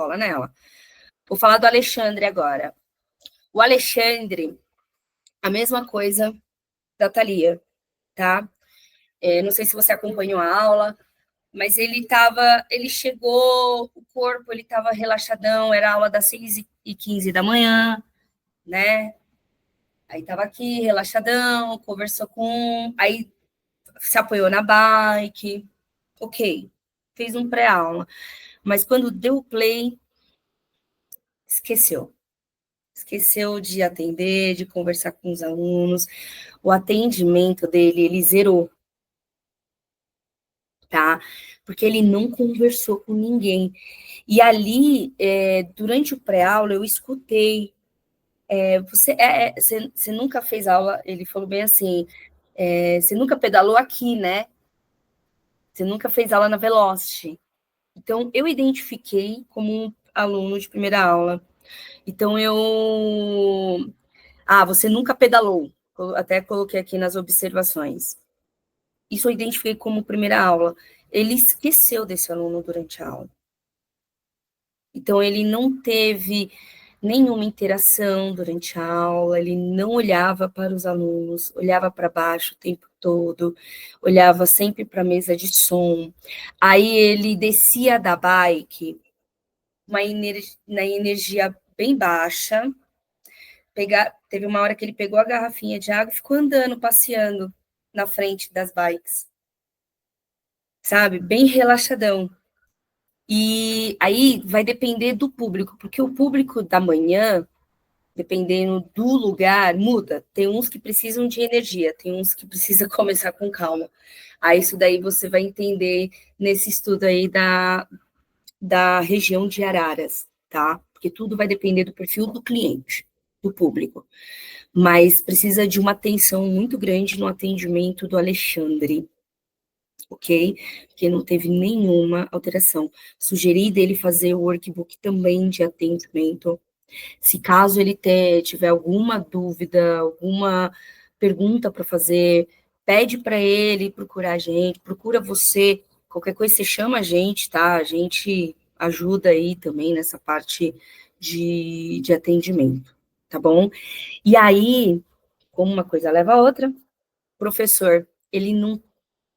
cola nela. Vou falar do Alexandre agora. O Alexandre, a mesma coisa da Thalia, tá? Não sei se você acompanhou a aula, mas ele chegou, o corpo, ele estava relaxadão, era aula das 6h15 da manhã, né? Aí estava aqui, relaxadão, conversou aí se apoiou na bike, ok, fez um pré-aula. Mas quando deu o play, esqueceu. Esqueceu de atender, de conversar com os alunos. O atendimento dele, ele zerou, tá? Porque ele não conversou com ninguém. E ali, durante o pré-aula, eu escutei. Você nunca fez aula, ele falou bem assim, você nunca pedalou aqui, né? Você nunca fez aula na Velocity. Então, eu identifiquei como um aluno de primeira aula. Então, você nunca pedalou. Eu até coloquei aqui nas observações. Isso eu identifiquei como primeira aula. Ele esqueceu desse aluno durante a aula. Então, ele não teve nenhuma interação durante a aula, ele não olhava para os alunos, olhava para baixo o tempo todo, olhava sempre para a mesa de som. Aí ele descia da bike, na energia bem baixa, teve uma hora que ele pegou a garrafinha de água e ficou andando, passeando na frente das bikes, sabe? Bem relaxadão. E aí vai depender do público, porque o público da manhã, dependendo do lugar, muda. Tem uns que precisam de energia, tem uns que precisam começar com calma. Aí isso daí você vai entender nesse estudo aí da região de Araras, tá? Porque tudo vai depender do perfil do cliente, do público. Mas precisa de uma atenção muito grande no atendimento do Alexandre, ok? Porque não teve nenhuma alteração. Sugeri dele fazer o workbook também de atendimento. Se caso ele tiver alguma dúvida, alguma pergunta para fazer, pede para ele procurar a gente, procura você, qualquer coisa você chama a gente, tá? A gente ajuda aí também nessa parte de atendimento, tá bom? E aí, como uma coisa leva a outra, professor, ele não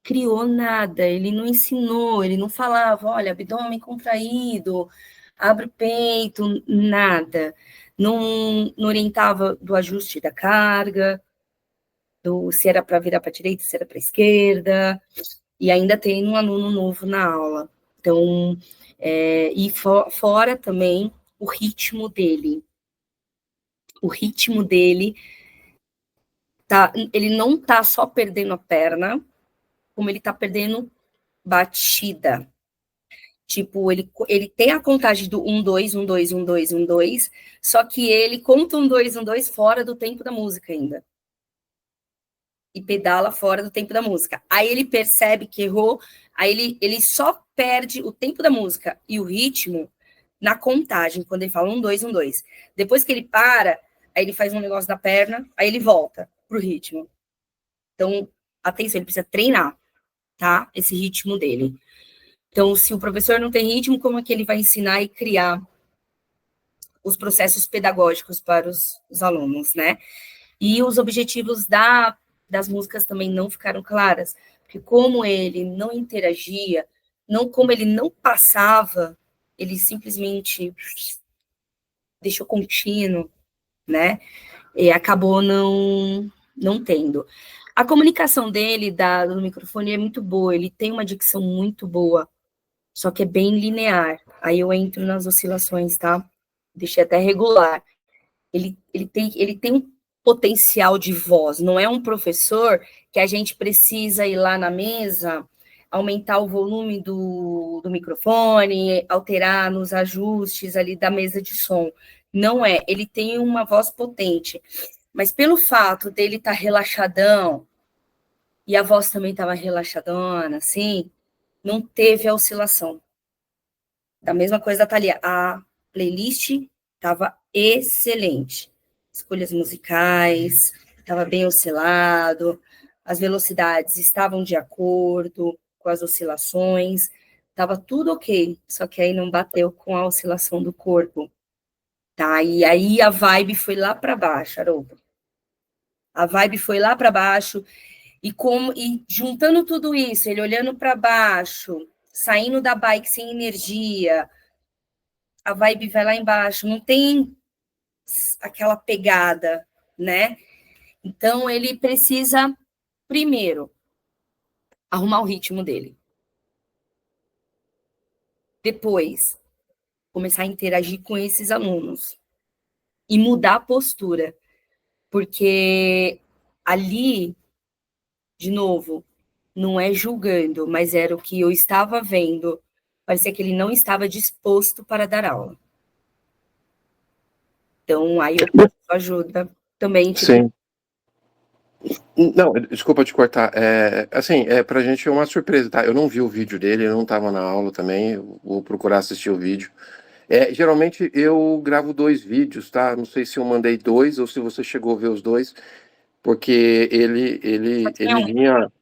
criou nada, ele não ensinou, ele não falava, olha, abdômen contraído, abre o peito, nada. Não orientava do ajuste da carga, se era para virar para a direita, se era para a esquerda, e ainda tem um aluno novo na aula. Então, fora também o ritmo dele. O ritmo dele, ele não está só perdendo a perna, como ele está perdendo batida. Tipo, ele tem a contagem do 1, 2, 1, 2, 1, 2, 1, 2, só que ele conta 1, 2, 1, 2 fora do tempo da música ainda. E pedala fora do tempo da música. Aí ele percebe que errou, aí ele só perde o tempo da música e o ritmo na contagem, quando ele fala 1, 2, 1, 2. Depois que ele para, aí ele faz um negócio da perna, aí ele volta pro ritmo. Então, atenção, ele precisa treinar, tá? Esse ritmo dele. Então, se o professor não tem ritmo, como é que ele vai ensinar e criar os processos pedagógicos para os alunos, né? E os objetivos das músicas também não ficaram claras, porque como ele não interagia, como ele não passava, ele simplesmente deixou contínuo, né? E acabou não tendo. A comunicação dele do microfone é muito boa, ele tem uma dicção muito boa, só que é bem linear. Aí eu entro nas oscilações, tá? Deixei até regular. Ele tem um potencial de voz, não é um professor que a gente precisa ir lá na mesa, aumentar o volume do microfone, alterar nos ajustes ali da mesa de som. Não é, ele tem uma voz potente, mas pelo fato dele estar relaxadão, e a voz também estava relaxadona, assim, não teve a oscilação. Da mesma coisa da Thalia, a playlist estava excelente. Escolhas musicais, estava bem oscilado, as velocidades estavam de acordo com as oscilações, Tava tudo ok, só que aí não bateu com a oscilação do corpo, tá? E aí a vibe foi lá para baixo, Haroldo. A vibe foi lá para baixo e juntando tudo isso, ele olhando para baixo, saindo da bike sem energia, a vibe vai lá embaixo, não tem aquela pegada, né? Então ele precisa primeiro arrumar o ritmo dele. Depois, começar a interagir com esses alunos e mudar a postura, porque ali, de novo, não é julgando, mas era o que eu estava vendo. Parecia que ele não estava disposto para dar aula. Então, aí eu peço ajuda também, tipo. Sim. Não, desculpa te cortar. Assim, pra gente é uma surpresa, tá? Eu não vi o vídeo dele, eu não estava na aula também. Eu vou procurar assistir o vídeo. Geralmente eu gravo 2 vídeos, tá? Não sei se eu mandei 2 ou se você chegou a ver os 2, porque ele vinha.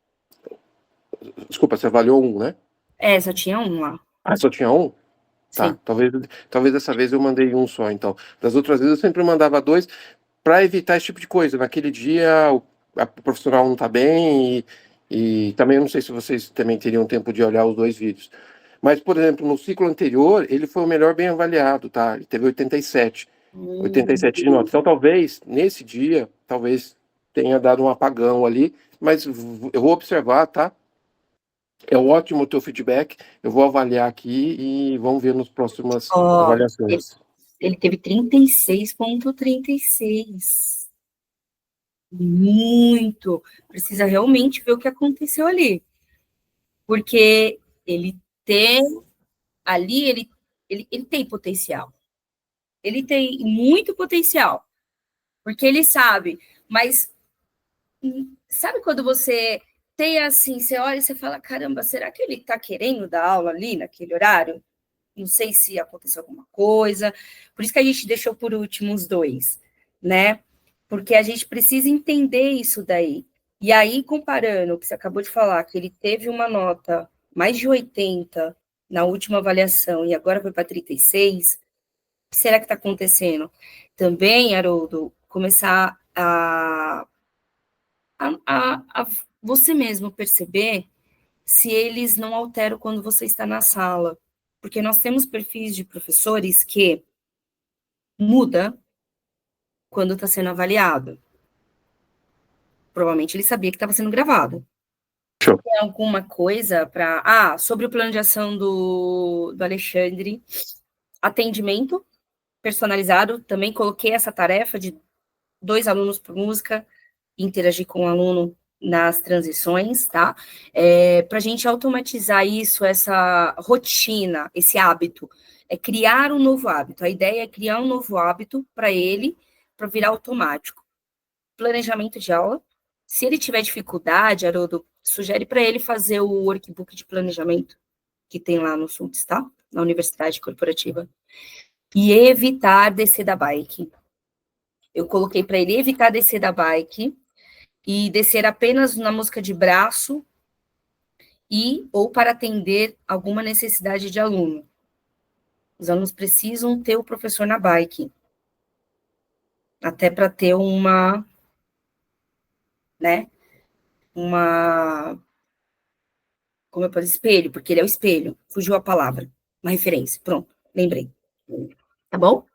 Desculpa, você avaliou um, né? Só tinha um lá. Ah, só tinha um? Tá. Sim. Talvez dessa vez eu mandei um só, então. Das outras vezes eu sempre mandava 2 para evitar esse tipo de coisa. Naquele dia o profissional não está bem e também eu não sei se vocês também teriam tempo de olhar os 2 vídeos. Mas, por exemplo, no ciclo anterior, ele foi o melhor bem avaliado, tá? Ele teve 87. 87 de nota. Então, talvez, nesse dia, talvez tenha dado um apagão ali, mas eu vou observar, tá? É ótimo o teu feedback. Eu vou avaliar aqui e vamos ver nas próximas avaliações. Ele teve 36,36. Muito. Precisa realmente ver o que aconteceu ali. Porque ele tem ali, ele tem potencial. Ele tem muito potencial. Porque ele sabe, mas sabe quando você tem assim, você olha e você fala, caramba, será que ele está querendo dar aula ali naquele horário? Não sei se aconteceu alguma coisa. Por isso que a gente deixou por último os 2, né? Porque a gente precisa entender isso daí. E aí, comparando o que você acabou de falar, que ele teve uma nota mais de 80 na última avaliação e agora foi para 36, o que será que está acontecendo? Também, Haroldo, começar a você mesmo perceber se eles não alteram quando você está na sala. Porque nós temos perfis de professores que muda quando está sendo avaliado. Provavelmente ele sabia que estava sendo gravado. Show. Tem alguma coisa para... sobre o plano de ação do Alexandre, atendimento personalizado, também coloquei essa tarefa de 2 alunos por música, interagir com o aluno nas transições, tá? Para a gente automatizar isso, essa rotina, esse hábito, criar um novo hábito. A ideia é criar um novo hábito para ele, para virar automático. Planejamento de aula. Se ele tiver dificuldade, Haroldo, sugere para ele fazer o workbook de planejamento que tem lá no SUNTS, tá? Na Universidade Corporativa. E evitar descer da bike. Eu coloquei para ele evitar descer da bike e descer apenas na música de braço ou para atender alguma necessidade de aluno. Os alunos precisam ter o professor na bike, até para ter né, como eu posso dizer, espelho, porque ele é o espelho, fugiu a palavra, uma referência, pronto, lembrei. Tá bom?